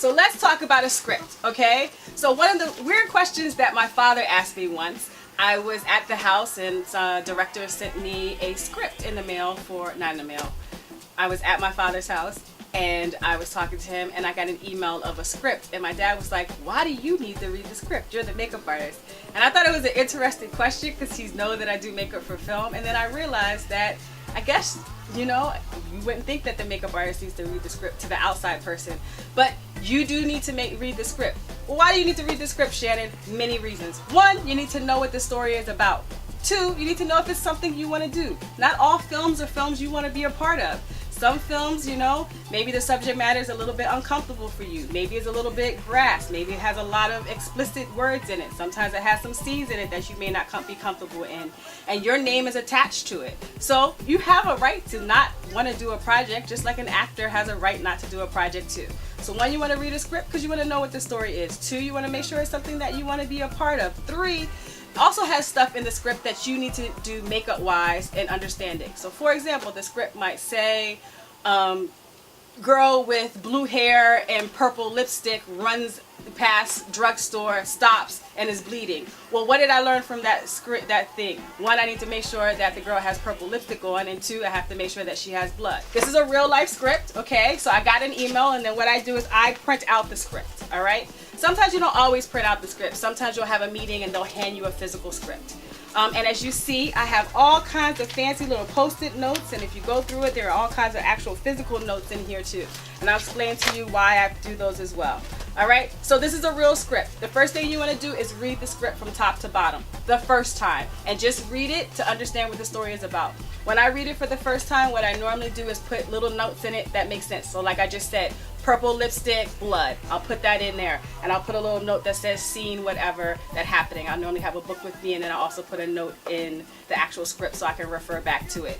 So let's talk about a script, okay? So one of the weird questions that my father asked me once, I was at the house and director sent me a script in the mail not in the mail. I was at my father's house and I was talking to him and I got an email of a script and my dad was like, why do you need to read the script? You're the makeup artist. And I thought it was an interesting question because he knows that I do makeup for film, and then I realized that I guess, you know, you wouldn't think that the makeup artist needs to read the script to the outside person, but you do need to read the script. Well, why do you need to read the script, Shannon? Many reasons. One, you need to know what the story is about. Two, you need to know if it's something you want to do. Not all films are films you want to be a part of. Some films, you know, maybe the subject matter is a little bit uncomfortable for you. Maybe it's a little bit grass. Maybe it has a lot of explicit words in it. Sometimes it has some scenes in it that you may not be comfortable in. And your name is attached to it. So you have a right to not want to do a project, just like an actor has a right not to do a project too. So one, you want to read a script because you want to know what the story is. Two, you want to make sure it's something that you want to be a part of. Three, also has stuff in the script that you need to do makeup wise and understanding. So for example, the script might say girl with blue hair and purple lipstick runs past drugstore, stops, and is bleeding. Well, what did I learn from that script, that thing? One, I need to make sure that the girl has purple lipstick on, and two, I have to make sure that she has blood. This is a real life script, okay? So I got an email, and then what I do is I print out the script, all right? Sometimes you don't always print out the script. Sometimes you'll have a meeting and they'll hand you a physical script. And as you see, I have all kinds of fancy little post-it notes, and if you go through it, there are all kinds of actual physical notes in here too. And I'll explain to you why I do those as well. Alright, so this is a real script. The first thing you want to do is read the script from top to bottom the first time, and just read it to understand what the story is about. When I read it for the first time, what I normally do is put little notes in it that make sense. So like I just said, purple lipstick, blood. I'll put that in there, and I'll put a little note that says scene whatever that happening. I normally have a book with me, and then I also put a note in the actual script so I can refer back to it.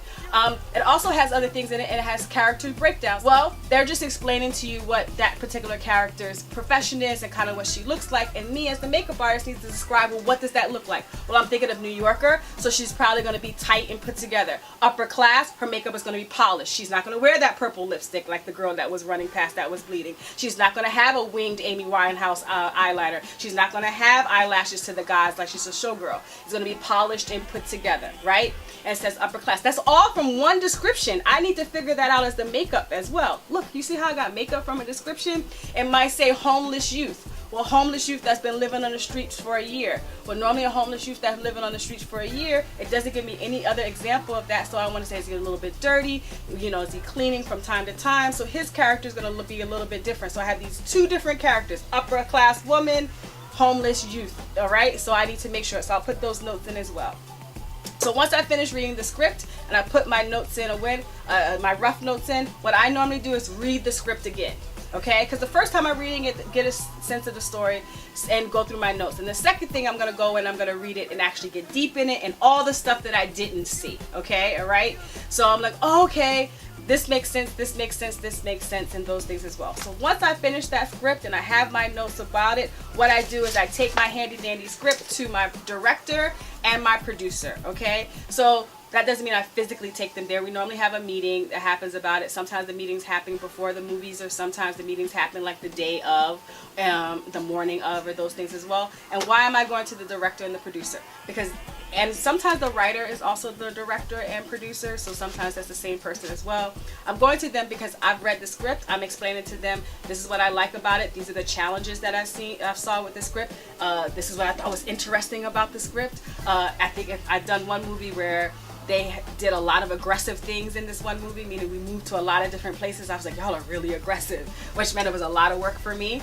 It also has other things in it, and it has character breakdowns. Well, they're just explaining to you what that particular character's profession is and kind of what she looks like, and me as the makeup artist needs to describe, well, what does that look like? Well, I'm thinking of New Yorker, so she's probably going to be tight and put together. Upper class, her makeup is going to be polished. She's not going to wear that purple lipstick like the girl that was running past that was bleeding. She's not going to have a winged Amy Winehouse eyeliner. She's not going to have eyelashes to the guys like she's a showgirl. It's going to be polished and put together, right? And it says upper class. That's all from one description. I need to figure that out as the makeup as well. Look, you see how I got makeup from a description? It might say homeless youth. Well, homeless youth that's been living on the streets for a year. Well, normally a homeless youth that's living on the streets for a year, it doesn't give me any other example of that, so I want to say is he a little bit dirty, you know, is he cleaning from time to time? So his character is going to be a little bit different. So I have these two different characters, upper class woman, homeless youth, all right? So I need to make sure, so I'll put those notes in as well. So once I finish reading the script and I put my notes in, my rough notes in, what I normally do is read the script again. Okay, because the first time I'm reading it, get a sense of the story and go through my notes. And the second thing, I'm going to go and I'm going to read it and actually get deep in it and all the stuff that I didn't see. Okay, all right? So I'm like, oh, okay, this makes sense, this makes sense, this makes sense, and those things as well. So once I finish that script and I have my notes about it, what I do is I take my handy dandy script to my director and my producer. Okay, so that doesn't mean I physically take them there. We normally have a meeting that happens about it. Sometimes the meetings happen before the movies, or sometimes the meetings happen like the day of, the morning of, or those things as well. And why am I going to the director and the producer? And sometimes the writer is also the director and producer, so sometimes that's the same person as well. I'm going to them because I've read the script. I'm explaining to them, this is what I like about it. These are the challenges that I saw with the script. This is what I thought was interesting about the script. I think I've done one movie where they did a lot of aggressive things in this one movie, meaning we moved to a lot of different places. I was like, y'all are really aggressive, which meant it was a lot of work for me.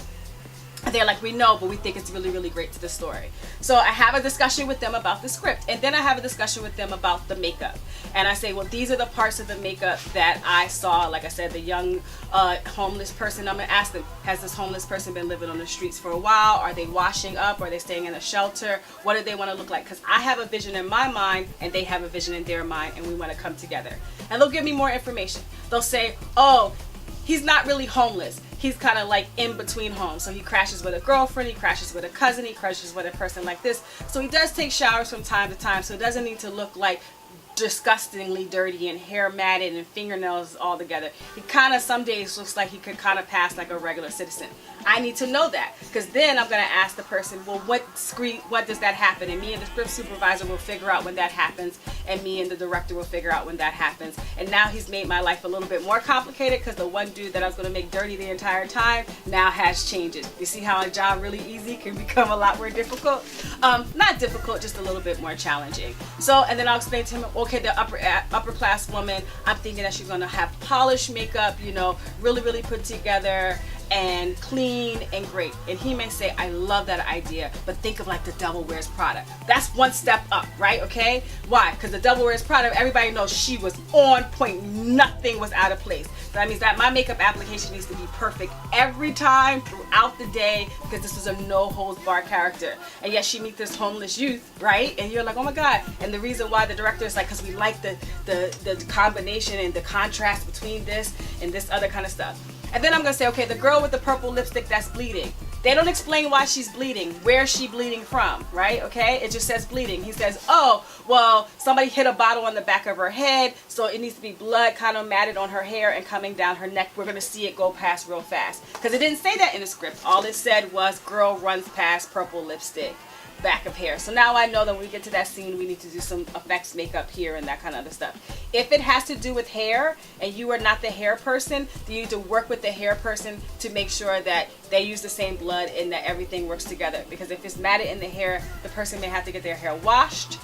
And they're like, we know, but we think it's really, really great to the story. So I have a discussion with them about the script, and then I have a discussion with them about the makeup. And I say, well, these are the parts of the makeup that I saw. Like I said, the young homeless person, I'm going to ask them, has this homeless person been living on the streets for a while? Are they washing up? Are they staying in a shelter? What do they want to look like? Because I have a vision in my mind, and they have a vision in their mind, and we want to come together. And they'll give me more information. They'll say, oh, he's not really homeless. He's kind of like in between homes. So he crashes with a girlfriend, he crashes with a cousin, he crashes with a person like this. So he does take showers from time to time, so it doesn't need to look like disgustingly dirty and hair matted and fingernails all together. He kind of some days looks like he could kind of pass like a regular citizen. I need to know that, because then I'm going to ask the person, well, what does that happen? And me and the script supervisor will figure out when that happens, and me and the director will figure out when that happens. And now he's made my life a little bit more complicated, because the one dude that I was going to make dirty the entire time now has changes. You see how a job really easy can become a lot more difficult? Not difficult, just a little bit more challenging. So, and then I'll explain to him, okay, the upper class woman, I'm thinking that she's going to have polished makeup, you know, really, really put together and clean and great. And he may say, I love that idea, but think of like the Devil Wears Prada. That's one step up, right? Okay? Why? Because the Devil Wears Prada, everybody knows she was on point. Nothing was out of place. So that means that my makeup application needs to be perfect every time throughout the day, because this is a no-holds-barred character. And yes, she meets this homeless youth, right? And you're like, oh my God. And the reason why the director is like, because we like the combination and the contrast between this and this other kind of stuff. And then I'm going to say, okay, the girl with the purple lipstick that's bleeding. They don't explain why she's bleeding, where she's bleeding from, right? Okay, it just says bleeding. He says, oh, well, somebody hit a bottle on the back of her head, so it needs to be blood kind of matted on her hair and coming down her neck. We're going to see it go past real fast. Because it didn't say that in the script. All it said was, girl runs past purple lipstick, back of hair. So now I know that when we get to that scene, we need to do some effects makeup here and that kind of other stuff. If it has to do with hair and you are not the hair person, then you need to work with the hair person to make sure that they use the same blood and that everything works together. Because if it's matted in the hair, the person may have to get their hair washed,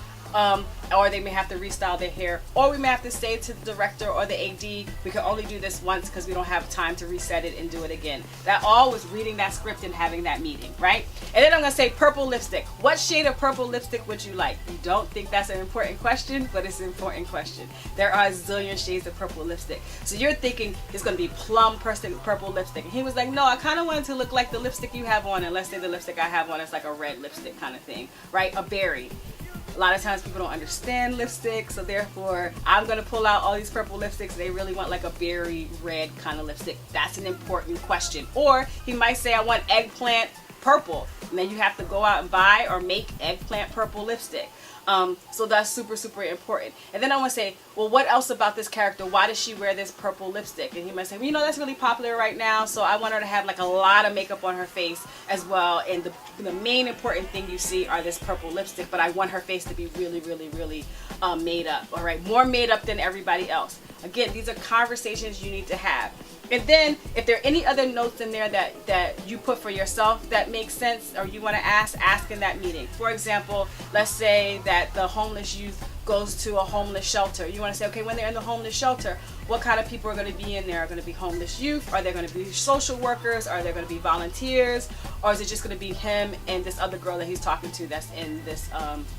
or they may have to restyle their hair, or we may have to say to the director or the AD, we can only do this once because we don't have time to reset it and do it again. That all was reading that script and having that meeting, right? And then I'm going to say purple lipstick. What shade of purple lipstick would you like? You don't think that's an important question, but it's an important question. There are a zillion shades of purple lipstick. So you're thinking it's going to be plum purple lipstick. And he was like, no, I kind of want it to look like the lipstick you have on, and let's say the lipstick I have on is like a red lipstick kind of thing, right? A berry. A lot of times people don't understand lipstick, so therefore I'm going to pull out all these purple lipsticks. They really want like a berry red kind of lipstick. That's an important question. Or he might say, I want eggplant purple. And then you have to go out and buy or make eggplant purple lipstick. So that's super, super important. And then I want to say, well, what else about this character? Why does she wear this purple lipstick? And he might say, well, you know, that's really popular right now, so I want her to have like a lot of makeup on her face as well. And the main important thing you see are this purple lipstick, but I want her face to be really, really, really made up. All right, more made up than everybody else. Again, these are conversations you need to have. And then if there are any other notes in there that you put for yourself that makes sense or you want to ask in that meeting. For example, let's say that the homeless youth goes to a homeless shelter. You want to say, okay, when they're in the homeless shelter, what kind of people are going to be in there? Are going to be homeless youth? Are there going to be social workers? Are there going to be volunteers? Or is it just going to be him and this other girl that he's talking to that's in this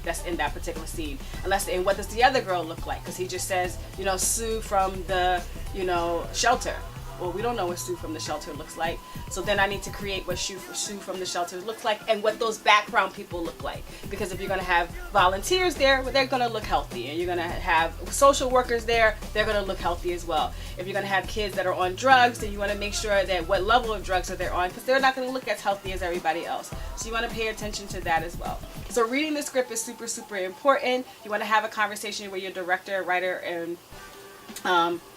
that's in that particular scene? And what does the other girl look like? Because he just says, you know, Sue from the, you know, shelter. Well, we don't know what Sue from the shelter looks like. So then I need to create what Sue from the shelter looks like and what those background people look like. Because if you're going to have volunteers there, well, they're going to look healthy. And you're going to have social workers there, they're going to look healthy as well. If you're going to have kids that are on drugs, then you want to make sure that what level of drugs are they on, because they're not going to look as healthy as everybody else. So you want to pay attention to that as well. So reading the script is super, super important. You want to have a conversation with your director, writer, and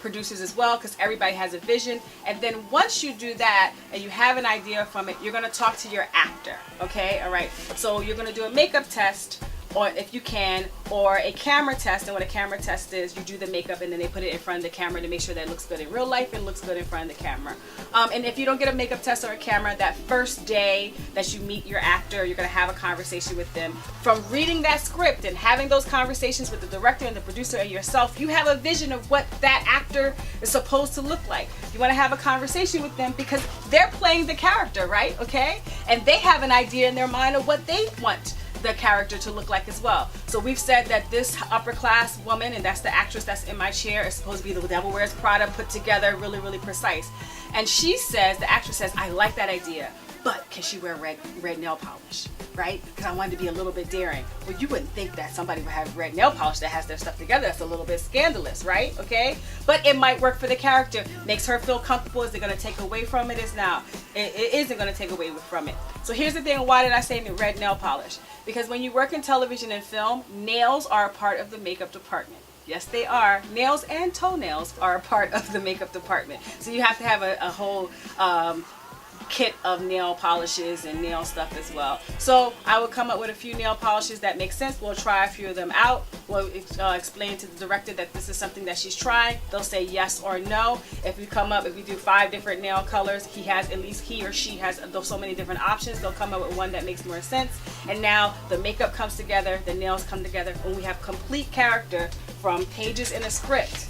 producers as well, because everybody has a vision. And then once you do that and you have an idea from it, you're going to talk to your actor. Okay, all right, so you're going to do a makeup test, or if you can, or a camera test. And what a camera test is, you do the makeup and then they put it in front of the camera to make sure that it looks good in real life and looks good in front of the camera. And if you don't get a makeup test or a camera, that first day that you meet your actor, you're going to have a conversation with them. From reading that script and having those conversations with the director and the producer and yourself, you have a vision of what that actor is supposed to look like. You want to have a conversation with them because they're playing the character, right? Okay? And they have an idea in their mind of what they want the character to look like as well. So we've said that this upper class woman, and that's the actress that's in my chair, is supposed to be the Devil Wears Prada put together, really, really precise. And she says, the actress says, I like that idea, but can she wear red nail polish, right? Because I wanted to be a little bit daring. Well, you wouldn't think that somebody would have red nail polish that has their stuff together. That's a little bit scandalous, right? Okay? But it might work for the character. Makes her feel comfortable. Is it going to take away from it? It isn't going to take away from it. So here's the thing. Why did I say red nail polish? Because when you work in television and film, nails are a part of the makeup department. Yes, they are. Nails and toenails are a part of the makeup department. So you have to have a whole kit of nail polishes and nail stuff as well. So I will come up with a few nail polishes that make sense. We'll try a few of them out. We'll explain to the director that this is something that she's trying. They'll say yes or no. If we do 5 different nail colors, he or she has so many different options. They'll come up with one that makes more sense. And now the makeup comes together, the nails come together, and we have complete character from pages in a script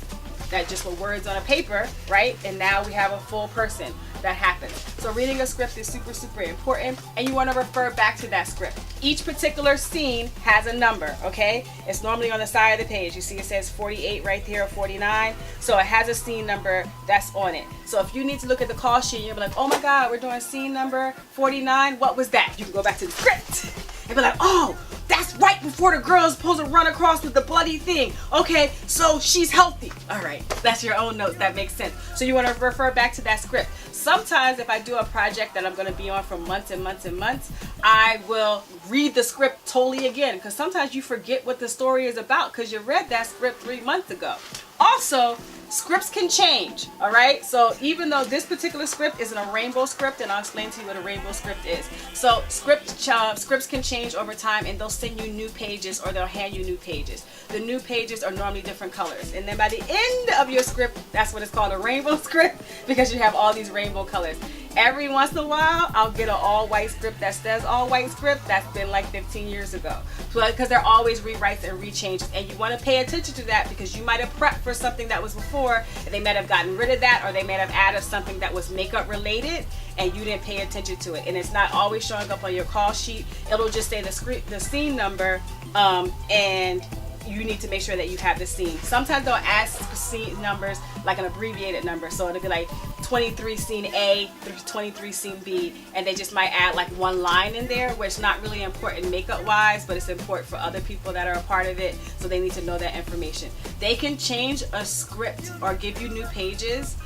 that just were words on a paper, right? And now we have a full person that happens. So reading a script is super, super important, and you want to refer back to that script. Each particular scene has a number, okay? It's normally on the side of the page. You see it says 48 right there, or 49. So it has a scene number that's on it. So if you need to look at the call sheet, you'll be like, oh my God, we're doing scene number 49. What was that? You can go back to the script and be like, oh, that's right before the girl is supposed to run across with the bloody thing. Okay, so she's healthy. All right, that's your own notes. That makes sense. So you want to refer back to that script. Sometimes if I do a project that I'm going to be on for months and months and months, I will read the script totally again, because sometimes you forget what the story is about because you read that script 3 months ago. Also, scripts can change, all right? So even though this particular script isn't a rainbow script, and I'll explain to you what a rainbow script is. So scripts can change over time, and they'll send you new pages, or they'll hand you new pages. The new pages are normally different colors. And then by the end of your script, that's what it's called, a rainbow script, because you have all these rainbow colors. Every once in a while, I'll get an all-white script that says all-white script. That's been like 15 years ago. So, because they're always rewrites and rechanges, and you want to pay attention to that, because you might have prepped for something that was before, and they might have gotten rid of that, or they might have added something that was makeup related, and you didn't pay attention to it. And it's not always showing up on your call sheet. It'll just say the scene number, and you need to make sure that you have the scene. Sometimes they'll add scene numbers like an abbreviated number, so it'll be like 23 scene A through 23 scene B, and they just might add like one line in there, which is not really important makeup wise, but it's important for other people that are a part of it, so they need to know that information. They can change a script or give you new pages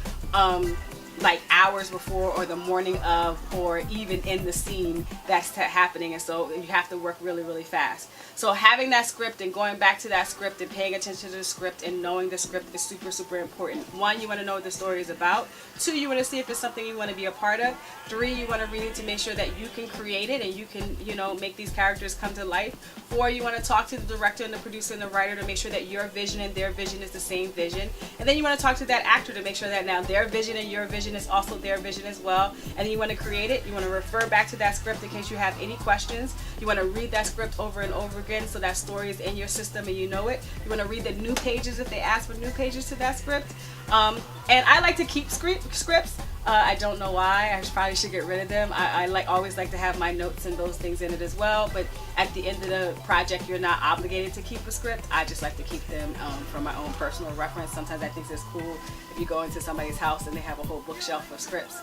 like hours before, or the morning of, or even in the scene that's happening, and so you have to work really, really fast. So having that script and going back to that script and paying attention to the script and knowing the script is super, super important. 1, you want to know what the story is about. 2, you want to see if it's something you want to be a part of. 3, you want to really to make sure that you can create it and you can, make these characters come to life. 4, you want to talk to the director and the producer and the writer to make sure that your vision and their vision is the same vision. And then you want to talk to that actor to make sure that now their vision and your vision is also their vision as well. And then you want to create it. You want to refer back to that script in case you have any questions. You want to read that script over and over again so that story is in your system and you know it. You want to read the new pages if they ask for new pages to that script. And I like to keep scripts. I don't know why. I probably should get rid of them. I always like to have my notes and those things in it as well. But at the end of the project, you're not obligated to keep a script. I just like to keep them for my own personal reference. Sometimes I think it's cool if you go into somebody's house and they have a whole bookshelf of scripts,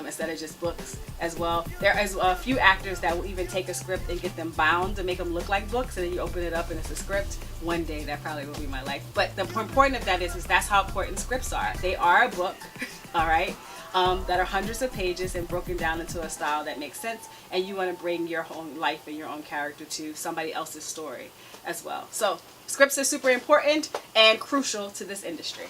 instead of just books as well. There is a few actors that will even take a script and get them bound to make them look like books, and then you open it up and it's a script. One day that probably will be my life. But the important of that is that's how important scripts are. They are a book, all right, that are hundreds of pages and broken down into a style that makes sense, and you want to bring your own life and your own character to somebody else's story as well. So scripts are super important and crucial to this industry.